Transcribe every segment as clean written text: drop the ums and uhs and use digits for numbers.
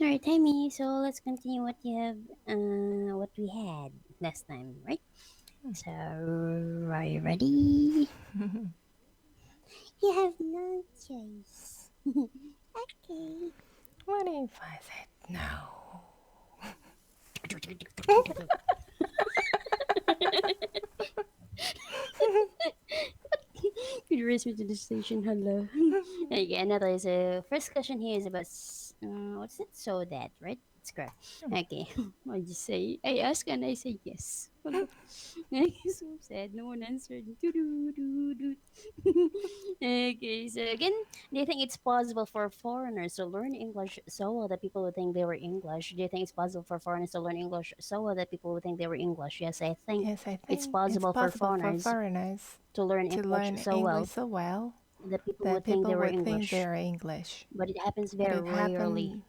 All right, Tammy. So let's continue what we had last time, right? So, are you ready? You have no choice. Okay. What if I said no? Could you raise me to the station? Hello. Okay, another. So, first question here is about what's it? So that, right? It's correct. Okay. I just say I ask and I say yes. Hello. I'm so sad. No one answered. Doo-doo-doo-doo. Okay, so again, do you think it's possible for foreigners to learn English so well that people would think they were English? Do you think it's possible for foreigners to learn English so well that people would think they were English? Yes, I think Yes, I it's think it's possible for possible for foreigners foreigners to learn to English learn so English well so well that people that would think they people were would think English. they're English. But it happens But very it rarely. happens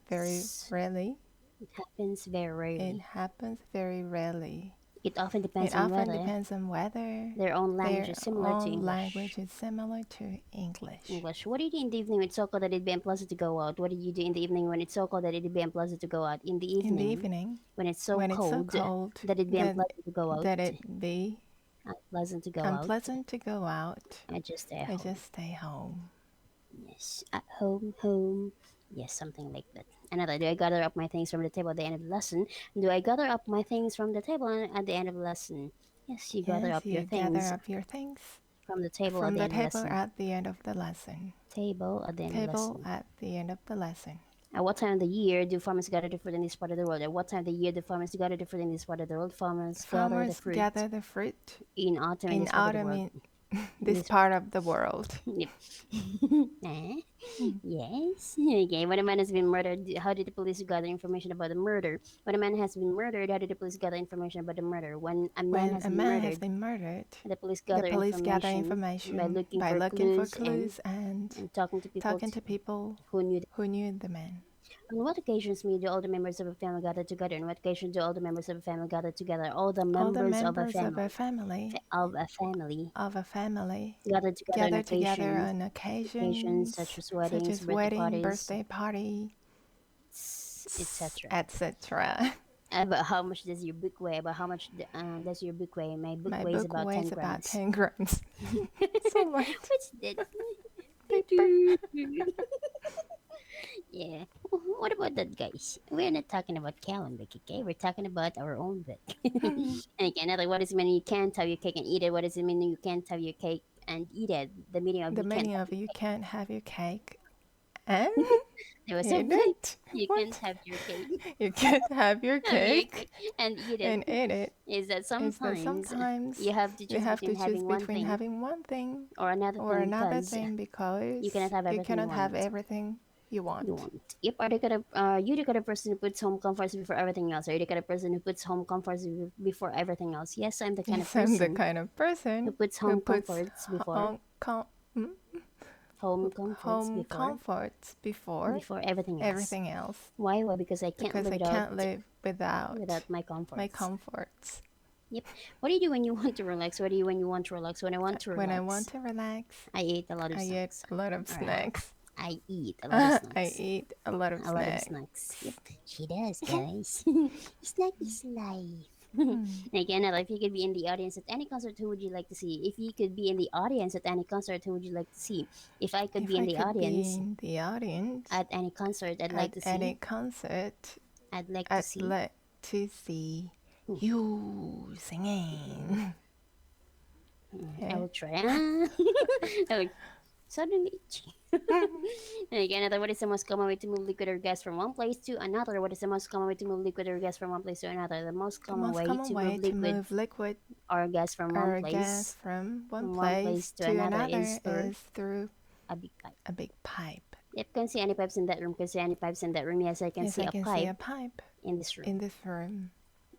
very rarely. It happens very It rarely. happens very rarely. It often It depends on often whether depends on whether their own language their is similar to own language English. is similar to English. English. What do you do in the evening when it's so cold that it'd be unpleasant to go out? What do you do in the evening when it's so cold that it'd be unpleasant to go out? In the In the evening, evening, when it's so when it's so cold cold that it'd be that unpleasant to go out, that it be unpleasant to go out, unpleasant to go out, I just stay at I home. just stay home. Yes, at home, home. Yes, something like that. Another, do I gather up my things from the table at the end of the lesson? Do I gather up my things from the table at the end of the lesson? Yes, you gather Yes, up your you gather things up your things from the table at from the the end of the table lesson. at the end of the lesson. Table at the end of the Table lesson. at the end of the lesson. At what time of the year do farmers gather the fruit in this part of the world? At what time of the year do farmers gather the fruit in this part of the world? Farmers gather the Farmers fruit gather the fruit in autumn in in this part of the autumn world. in In this this, part of the world. yep. Eh? Yes. Okay. When a man has been murdered, how did the police gather information about the murder? When a man has been murdered, how did the police gather information about the murder? When a man When has a been man has murdered, been murdered, the police the gather police gather information by information looking by for looking for clues clues and and talking to people talking to people who knew. who knew the man. On what occasions do all the members of a family gather together? On what occasions do all the members of a family gather together? All the All the members of a members family of a family gather together on gather together occasion on occasions such occasions as such weddings, as birthday wedding, parties, birthday party, etc. etc. About how much does your book weigh? About how much does your book weigh? My book My weighs book about weighs 10 about grams. 10 grams. So light. What's that? Paper. Yeah. What about that, guys? We're not talking about Callan book, okay? We're talking about our own book. Okay, another, what does it mean you can't have your cake and eat it? What does it mean you can't have your cake and eat it? The meaning of The you can't meaning have of your you cake. can't have your cake and There was eat something. it. You can't What? have your cake, You can't have your have your cake cake and eat it. and eat it. Is that Is that sometimes sometimes you have to you choose have to between choose having one between thing having one thing or another or thing another because thing you because cannot have you everything you cannot have want. everything you You want. want. Yep. Are the kind of you the kind of person who puts home comforts before everything else? Are you the kind of person who puts home comforts before everything else? Yes, I'm the kind of Yes, I'm the person kind of who person puts who home puts comforts before home, com- hmm? home comforts home comforts before before everything else. everything else Why? Why? Because I can't because live I without can't live without my my comforts. comforts. Yep. What do you do when you want to relax? What do you when you want to relax? When I want to When I want relax, to relax, I eat a lot of I eat snacks. a lot of All right. snacks. I eat a lot of I snacks. eat a lot of A lot of snacks. snacks. Yep. She does, guys. Snack is life. Hmm. Again, if you could be in the audience at any concert, who would you like to see? If you could be in the audience at any concert, who would you like to see? If I could be If in I the could be audience in the audience at any concert, I'd like at to see. any concert, I'd like to I'd see. like to see Hmm, you singing. I Yeah. will try. Oh, suddenly. Again, another, what is the most common way to move liquid or gas from one place to another? What is the most common way to move liquid or gas from one place to another? The most The common most way common to move way to liquid move liquid or gas from or gas from one place place to to another is another through is through a big pipe. a big pipe. Yep, can see any pipes in that room. Can see any pipes in that room. Yes, I can Yes, see I a can see pipe a pipe in this room. in this room.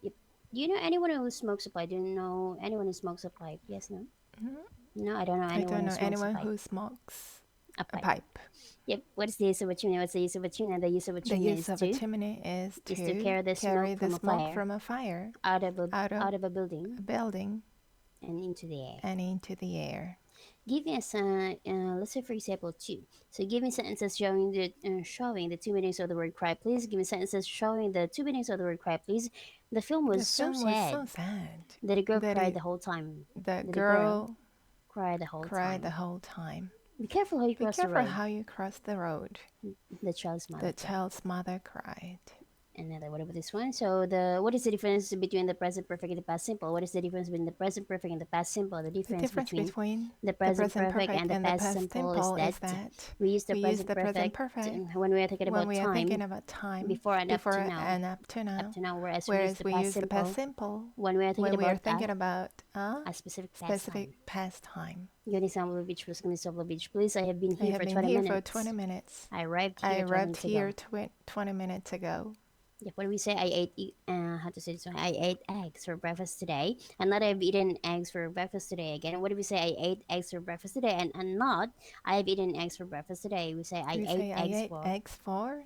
Yep. Do you know anyone who smokes a pipe? Do you know anyone who smokes a pipe? Yes, no? Mhm. No, I don't know I anyone don't who know smokes a anyone pipe. who smokes A a pipe. pipe. Yep. What is the use of a chimney? What's the use of a chimney? The use of a The chimney use of a chimney is to to carry the carry smoke the from a smoke fire from a fire out of out of a building a building and into the air. and into the air. Give me let's say for example 2. So give me sentences showing the 2 meanings of the word cry, please. Give me sentences showing the 2 meanings of the word cry, please. The film was so sad. That the girl cried the whole time. The That girl cried the whole cried time. the whole time. Be careful how you Be cross the careful road. how you cross the road. The child's mother. The child's mother cried. Another, what about this one? So what is the difference between the present perfect and the past simple? What is the difference between the present perfect and the past simple? The difference between the present perfect and the past simple is that we use the present perfect when we are thinking about time before and up to now, whereas we use the past simple when we are thinking about a specific past time. Give an example of each, please. Give an example of each, please. I have been here for 20 minutes. I arrived here 20 minutes ago. Yeah, what do we say? I ate, how to say this one? I ate eggs for breakfast today. And not I've eaten eggs for breakfast today. Again, what do we say? I ate eggs for breakfast today. And not I've eaten eggs for breakfast today. We say I ate eggs for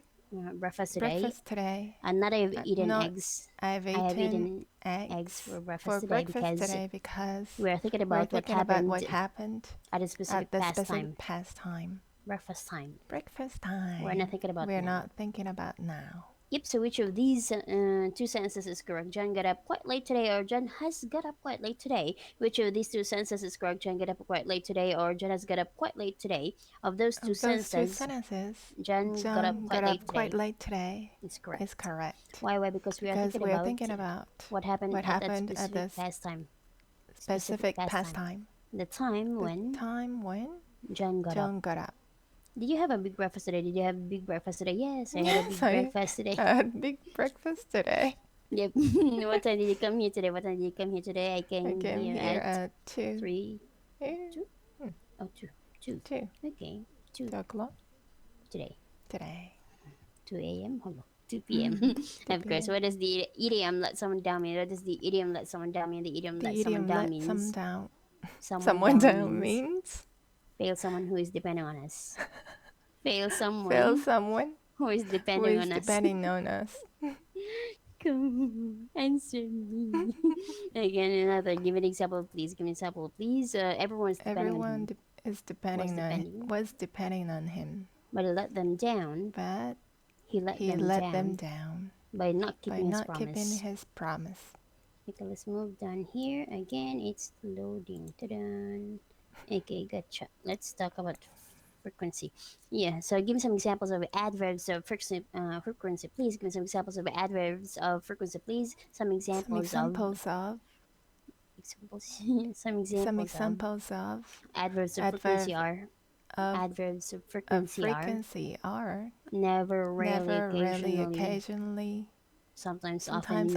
breakfast today. And not I've eaten eggs. I have eaten eggs for breakfast today because we are thinking about what happened at a specific past time. Breakfast time. We're not thinking about thinking about now. Yep, so which of these 2 sentences is correct? John got up quite late today, or John has got up quite late today. Which of these 2 sentences is correct? John got up quite late today, or John has got up quite late today. Of those two sentences, John got up quite late today. It's correct. Why? Because we are thinking about what happened at that specific past time. The time when John got up. Did you have a big breakfast today? Yes, I had a big breakfast today. I had a big breakfast today. Yep. What time did you come here today? I came here at 2. 3. 2? Oh, 2. Okay. 2 o'clock. Today. 2 a.m. Hold on. 2 p.m. Of course. What does the idiom let someone down mean? What does the idiom let someone down mean? The idiom let someone down means someone down means fail someone who is depending on us. Fail someone who is depending on us. Come, answer me. Again, another. Give an example, please. Everyone is depending on him. But he let them down. He let them down by not keeping his promise. Okay, let's move down here. Again, it's loading. Ta-da. Okay, gotcha. Let's talk about frequency. Yeah, so give me some examples of adverbs of frequency, please. Give me some examples of adverbs of frequency, please. Some examples of adverbs of frequency are never, rarely, occasionally, sometimes, often,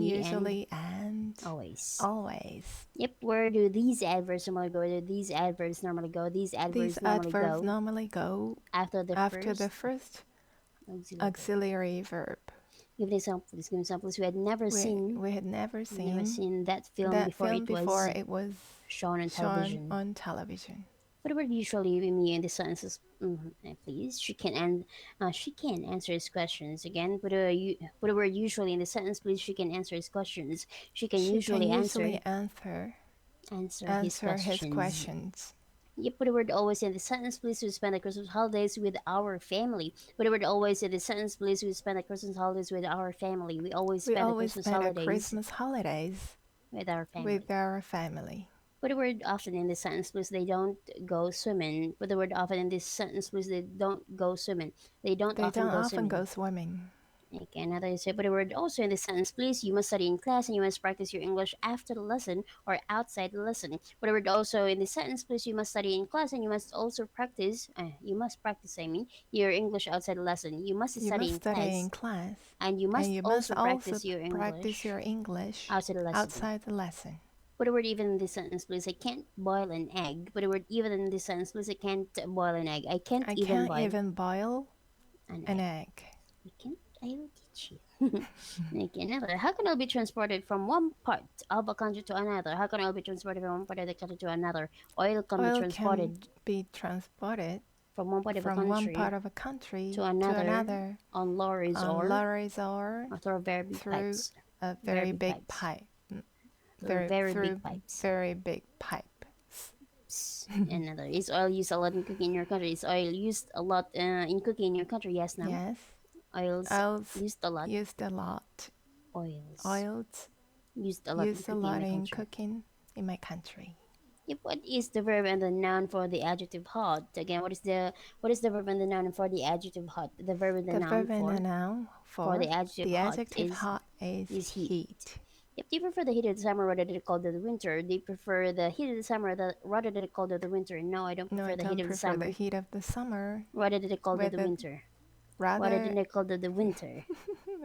usually, and always. Yep, where do these adverbs normally go? These adverbs normally go after the first auxiliary verb. Give an example, please. Give examples. We had never seen that film before it was shown on television. What about usually me in the sentences? Please, she can answer his questions. Again, put a word usually in the sentence, please. She can answer his questions. She can usually answer his questions. Yep, put a word always in the sentence, please. We spend the Christmas holidays with our family. Put a word always in the sentence, please. We spend the Christmas holidays with our family. We always spend the Christmas holidays with our family. Put the word often in this sentence, please. They don't go swimming. Put the word often in this sentence, please. They don't go swimming. They don't often go swimming. Okay, another say, put the word also in this sentence, please. You must study in class and you must practice your English after the lesson or outside the lesson. Put the word also in this sentence, please. You must study in class and you must also practice. Your English outside the lesson. You must study in class and you must also practice your English outside the lesson. Put a word even in this sentence, please. I can't boil an egg. Put a word even in this sentence, please. I can't boil an egg. I can't even boil an egg. I will teach you. Okay, another. How can I be transported from one part of a country to another? How can I be transported from one part of the country to another? Oil can be transported from one part of a country to another on lorries or through very big pipes. Very big pipes. Yes. Another. Is oil used a lot in cooking in your country? Is oil used a lot in cooking in your country? Yes, no. Yes. Oils Oils used a lot. used a lot. Oils Oils used a lot used a lot in in country. cooking in my country. Yep. What is the verb and the noun for the adjective hot? Again, what is the verb and the noun for the adjective hot? The verb and the The noun verb and the noun for the adjective hot is heat. heat. Yep. Do you prefer the heat of the summer rather than the cold of the winter? Do you prefer the heat of the summer rather than the cold of the winter? No, I don't No, prefer I the don't heat of the prefer summer the heat of the summer rather than the cold of the Rather- winter. Rather than rather the cold of the winter.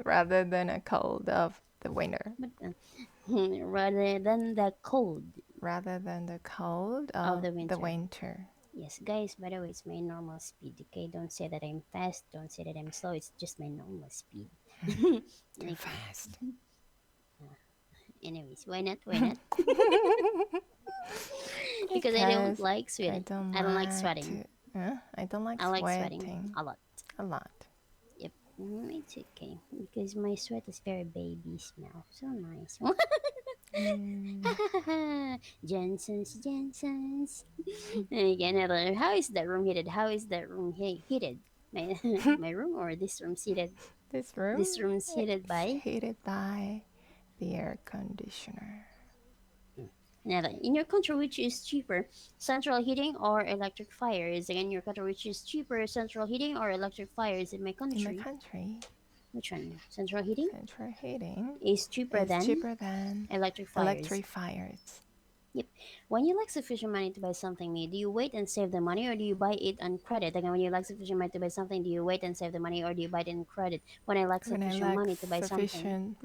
rather than a cold of the winter. But, rather than the cold. Rather than the cold of the the winter. winter. Yes, guys, by the way, it's my normal speed, okay? Don't say that I'm fast, don't say that I'm slow, it's just my normal speed. Too Okay. fast. Anyways, why not? Because I don't like sweating. I don't like sweating. I don't like I like sweating. sweating a lot. A lot. Yep, it's okay. Because my sweat is very baby smell. So nice. Jensen's. Again, how is that room heated? How is that room heated? My room or this room's heated? This room? This room's heated by? Heated by the air conditioner. Another. In your country, which is cheaper, central heating or electric fires? Again, in your country, which is cheaper, central heating or electric fires? In my country. In my country, Which one? Central heating central heating is cheaper than electric fires. Yep. When you lack sufficient money to buy something new, do you wait and save the money or do you buy it on credit? Again, when you lack sufficient money to buy something, do you wait and save the money or do you buy it on credit? When I lack sufficient money to buy something,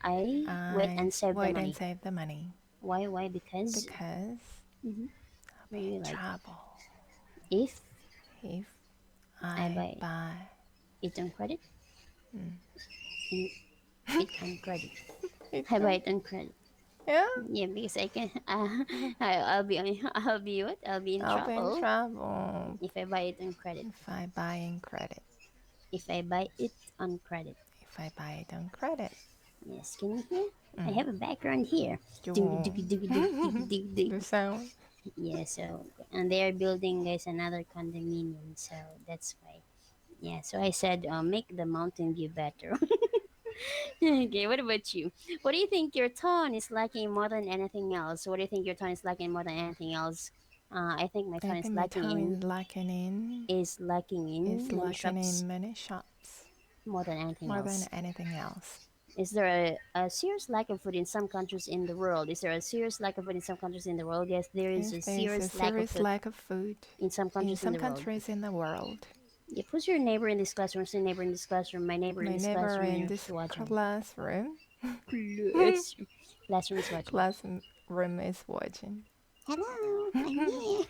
I wait and save the money. Why? Because maybe like trouble. if I buy it on credit, it on credit. it I buy it on credit. Yeah. Yeah, because I can. I'll be in trouble if I buy it on credit. If I buy in credit. If I buy it on credit. If I buy it on credit. Yes, can you hear? I have a background here. The sound. Yeah, so and they are building guys another condominium, so that's why. Yeah, so I said make the mountain view better. Okay, what about you? What do you think your tone is lacking more than anything else? What do you think your tone is lacking more than anything else? I think my tone is lacking in many shops. more than anything More else. than anything else. Is there a serious lack of food in some countries in the world? Is there a serious lack of food in some countries in the world? Yes, there is a serious lack of food in some countries in the world. Yep, who's your neighbor in this classroom? Who's your neighbor in this classroom? My neighbor in this classroom is Huazheng. Classroom is watching. Classroom is watching. Hello, I'm here.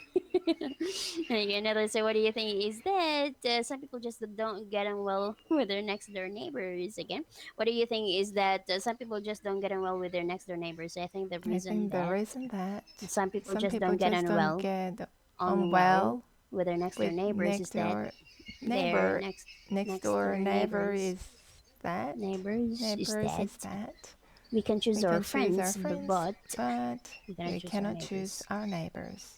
Okay, another. So, what do you think is that some people just don't get on well with their next door neighbors? Again, what do you think is that some people just don't get on well with their next door neighbors? I think the reason that some people just don't get on well with their next door neighbors is that their next door neighbors is that we can choose our friends, but we cannot choose our neighbors.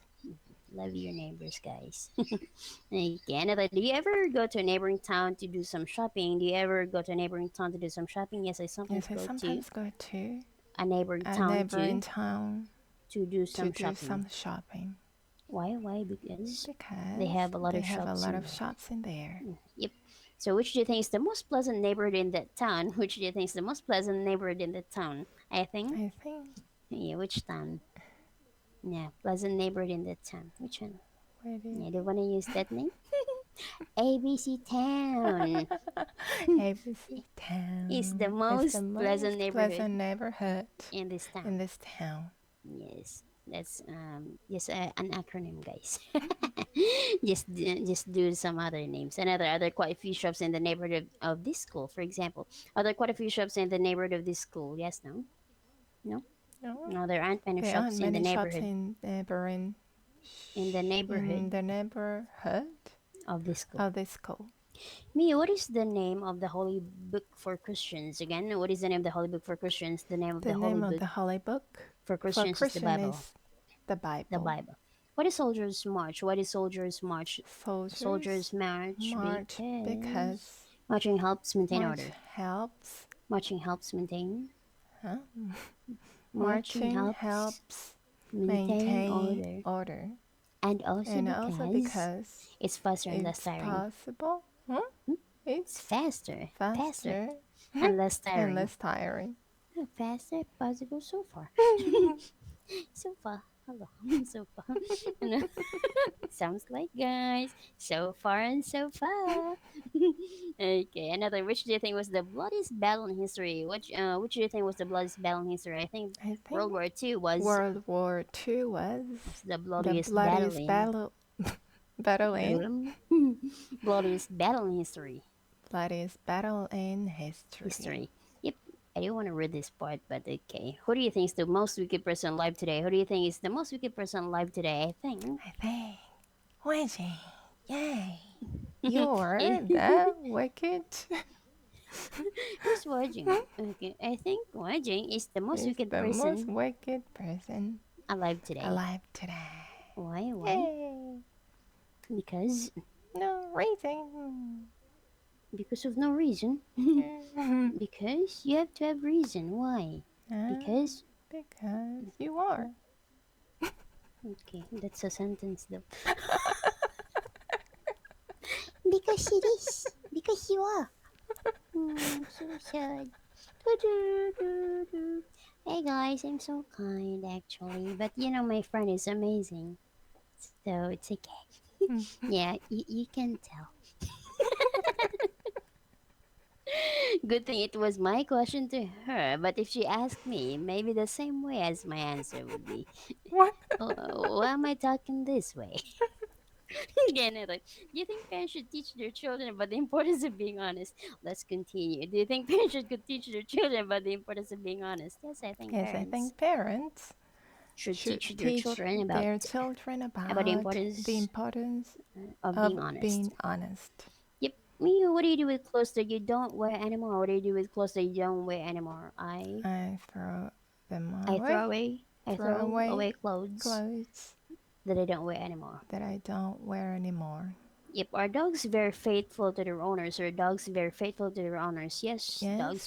Love your neighbors, guys. Okay, Canada, do you ever go to a neighboring town to do some shopping? Yes, I sometimes go to a neighboring town to do some shopping. Why? Because they have a lot of shops in there. Yep. So which do you think is the most pleasant neighborhood in that town? I think. Yeah, which town? Yeah, pleasant neighborhood in that town. Which one? Yeah, do you want to use that name? ABC Town. ABC Town is the most pleasant neighborhood in this town. Yes, that's an acronym, guys. just do some other names. And other quite a few shops in the neighborhood of this school, for example. Are there quite a few shops in the neighborhood of this school? Yes, no. No, there aren't many shops in the neighborhood. In the neighborhood of this school. Miyu, what is the name of the Holy Book for Christians? Again, what is the name of the Holy Book for Christians? The name of the Holy Book Holy Book for Christians is the Bible. The Bible. The Bible. What is Soldiers March? Why is Soldiers March? Soldiers march because marching helps maintain order. Marching helps maintain. Huh? Marching helps maintain order. And also because it's faster and less tiring. Possible? Huh? It's faster and less tiring. Faster, possible so far. So far. Hello. So far. Sounds like guys. So far and so far. Okay, another. Which do you think was the bloodiest battle in history? Which do you think was the bloodiest battle in history? I think World War II was. World War II was the bloodiest battle. Bloodiest battle in history. Bloodiest battle in history. Yep. I don't want to read this part, but okay. Who do you think is the most wicked person alive today? Who do you think is the most wicked person alive today? I think Huazheng. Yay. You're the wicked. Who's Huazheng? Okay. I think Huazheng is the most wicked person alive today. Why? Yay. Because no reason. Because of no reason. Because you have to have reason. Why? Because you are. Okay, that's a sentence though. Because it is. Because you are. So sad. Hey guys, I'm so kind actually. But you know my friend is amazing. So it's okay. Yeah, you can tell. Good thing it was my question to her, but if she asked me, maybe the same way as my answer would be. What? Why am I talking this way? Again, do you think parents should teach their children about the importance of being honest? Let's continue. Do you think parents should teach their children about the importance of being honest? Yes, I think parents should teach their children about the importance of being honest. Yep. Miyu, what do you do with clothes that you don't wear anymore? What do you do with clothes that you don't wear anymore? I throw them away. I throw away clothes that I don't wear anymore. Yep. Are dogs very faithful to their owners? Yes, dogs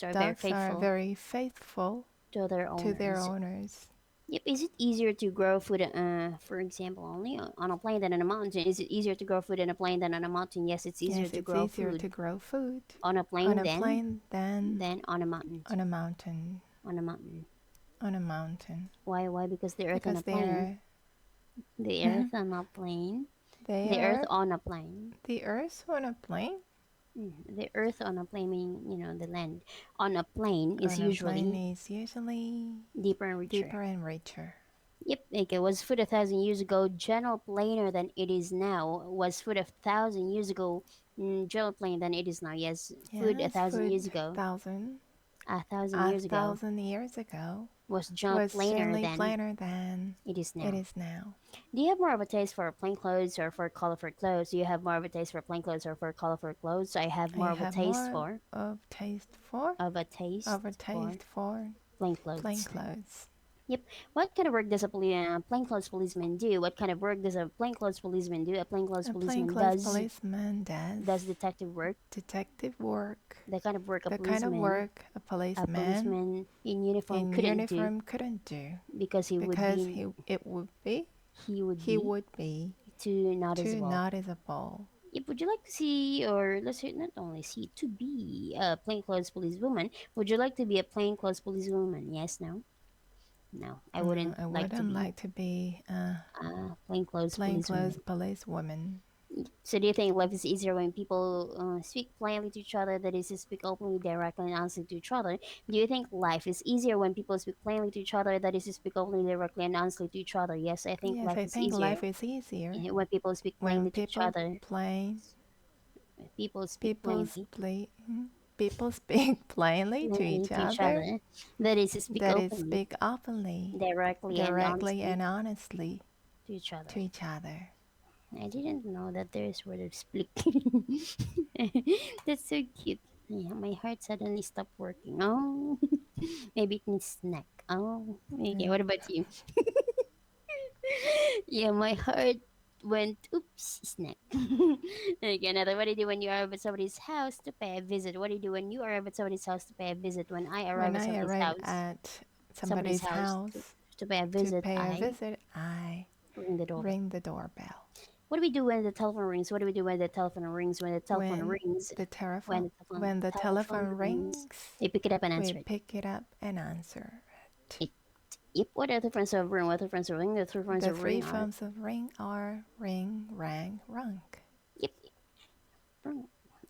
are very faithful to their owners. Yep. Is it easier to grow food, for example, only on a plane than on a mountain? Is it easier to grow food on a plane than on a mountain? Yes, it's easier to grow food on a plane than on a mountain. On a mountain. Why? Because the earth on a plane. The earth on a plane. The earth on a plane. The earth on a plane? The earth on a plane, meaning, the land. On a plane is usually deeper and richer. Yep, okay. Was food 1,000 years ago general plainer than it is now? Was food 1,000 years ago general plain than it is now? Yes, food 1,000 years ago. 1,000 years ago. Was general plainer than it is now. Do you have more of a taste for plain clothes or for colorful clothes? Do you have more of a taste for plain clothes or for colorful clothes? I have more of a taste for plain clothes. Yep. What kind of work does a plainclothes policeman do? What kind of work does a plainclothes policeman do? A plainclothes policeman does detective work. The kind of work a policeman in uniform couldn't do. Because he would be too noticeable. Yep, would you like to see, or let's say not only see, to be a plainclothes policewoman? Would you like to be a plainclothes policewoman? Yes, no? No, I wouldn't like to be a plainclothes policewoman. So do you think life is easier when people speak plainly to each other, that is, to speak openly, directly, and honestly to each other? Do you think life is easier when people speak plainly to each other, that is, to speak openly, directly, and honestly to each other? Yes, I think life is easier when people speak plainly to each other. People speak plainly. People speak plainly to each other. That is, speak openly, directly and honestly to each other. I didn't know that there's word of split. That's so cute. Yeah, my heart suddenly stopped working. Oh, maybe it needs snack. Oh, okay. What about you? Yeah, my heart went oops snack. Okay, another. What do you do when you arrive at somebody's house to pay a visit? What do you do when you arrive at somebody's house to pay a visit? When I arrive When at I somebody's arrive house, at somebody's to, house to pay a to visit, pay a I visit, I ring the doorbell. ring the doorbell. What do we do when the telephone rings? What do we do when the telephone rings? When the telephone When rings, the telephone when when the the telephone telephone rings, rings, we pick it up and we answer it. pick it up and answer it. It Yep. What are the difference of ring? What are the difference of ring? The three forms The of three ring are forms of ring are ring, rang, rung. yep.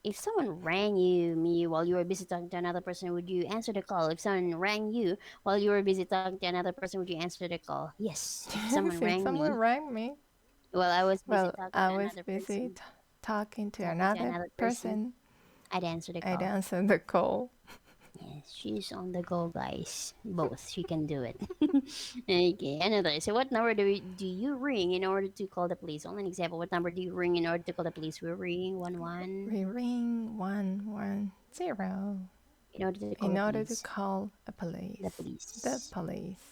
If someone rang me while you were busy talking to another person, would you answer the call? If someone rang you while you were busy talking to another person, would you answer the call? Yes. If someone If rang someone me rang me, while I was busy well, talking I to was another busy person, talking to talking to another another person, person, I'd answer the I'd call. answer the call. Yes, she's on the go, guys. Both. She can do it. Okay, another. So, what number do you ring in order to call the police? Only an example. What number do you ring in order to call the police? We ring 11 We ring 110 in order to call in the order to police. call a The police. The police. police.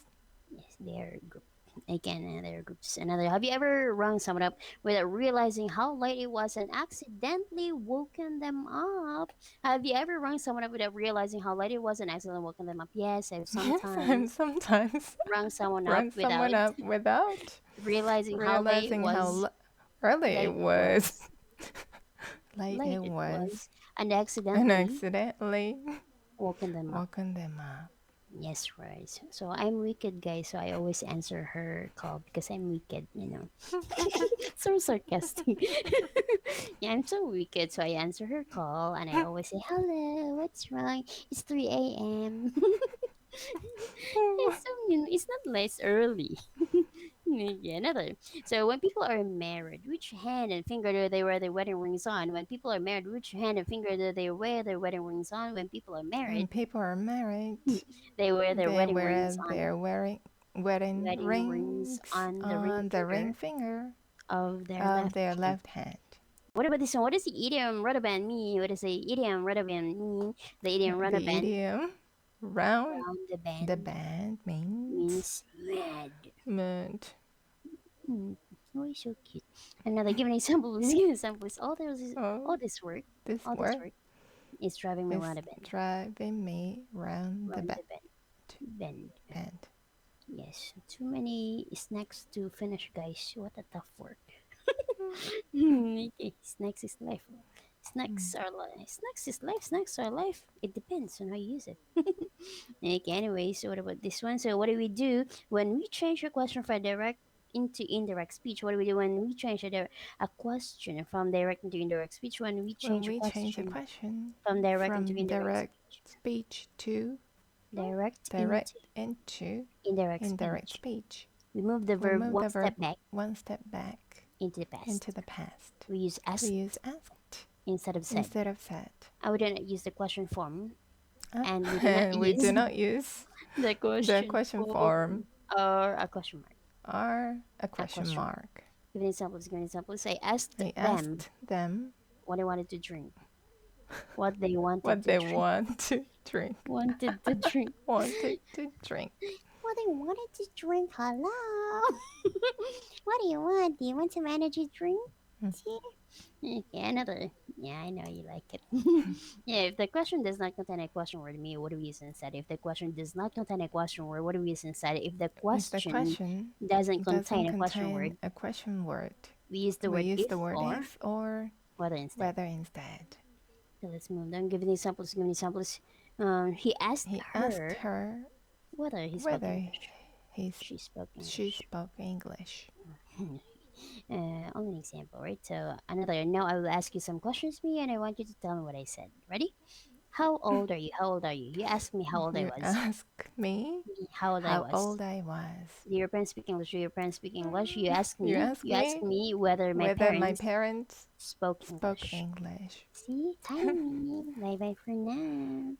Yes, they're group. Again, they're groups. Another. Have you ever rung someone up without realizing how late it was and accidentally woken them up? Have you ever rung someone up without realizing how late it was and accidentally woken them up? Yes, I've Yes, and sometimes sometimes rung someone up rang without someone up without realizing how late it realizing was. how early it Late it was. was. Late Late it it was. was. And And accidentally accidentally woken them up. woken them up. Yes, right. So I'm wicked, guys. So I always answer her call because I'm wicked. So sarcastic. Yeah, I'm so wicked. So I answer her call and I always say, "Hello, what's wrong? It's 3 a.m." It's so it's not less early. Yeah, another. So when people are married, which hand and finger do they wear their wedding rings on? When people are married, which hand and finger do they wear their wedding rings on? When people are When married, people are married, they wear their they wedding rings wear on. their wedding Wedding rings rings on the ring on the ring finger finger of their of left their hand. left hand. What about this one? What does the idiom rudderband mean? What does the idiom rudderband mean? The idiom The rudderband idiom round around the the band band means means mad. mood. Hmm. Oh, he's so cute. Another, give an example, please. Give an example, please. Oh, All this work, this all this word work is driving me is around the bend. driving me round the Round the bend. Bend. band. Yes. Too many snacks to finish, guys. What a tough work. Okay. Snacks is life. Snacks are life. Snacks is life. Snacks are life. It depends on how you use it. Okay, anyway, so what about this one? So what do we do when we change a question from direct into indirect speech? What do we do when we change a question from direct into indirect speech? When we When change a we change a question question from direct into from indirect direct speech. speech to Direct direct into into indirect indirect speech. speech, We move the we verb move one the verb step back one step back into the past. into the past. We use We asked use asked instead of said. instead of said. I wouldn't use the question form, and we do not And we do use not use the the question question form form or a question mark. or a A question question mark. mark. Give an example. Give an example. Say, asked I them asked them what they wanted to drink. What they wanted what to they drink. want to drink. Wanted to drink. Wanted to drink. What they wanted to drink. Hello. What do you want? Do you want some energy drink? See? Okay, another. Yeah, I know you like it. Yeah, if the question does not contain a question word, me, what do we use instead? If the question does not contain a question word, what do we use instead? If the If the question question doesn't doesn't contain a question contain word, a question word, we use the we word use if the word or if or whether instead. whether instead. So let's move on. Give me examples. Give me examples. He asked He asked her her whether he spoke whether English. he's, She spoke she English. spoke English. Only an example, right? So another. Now I will ask you some questions, me, and I want you to tell me what I said. Ready? How old are you? How old are you? You asked me how old I You was. ask me Me, how old I how was. old I was. Do your parents speak English? Do your parents speak English? You ask You me. ask You ask me me whether my whether my parents parents spoke spoke English. English. See, tiny. Bye bye for now.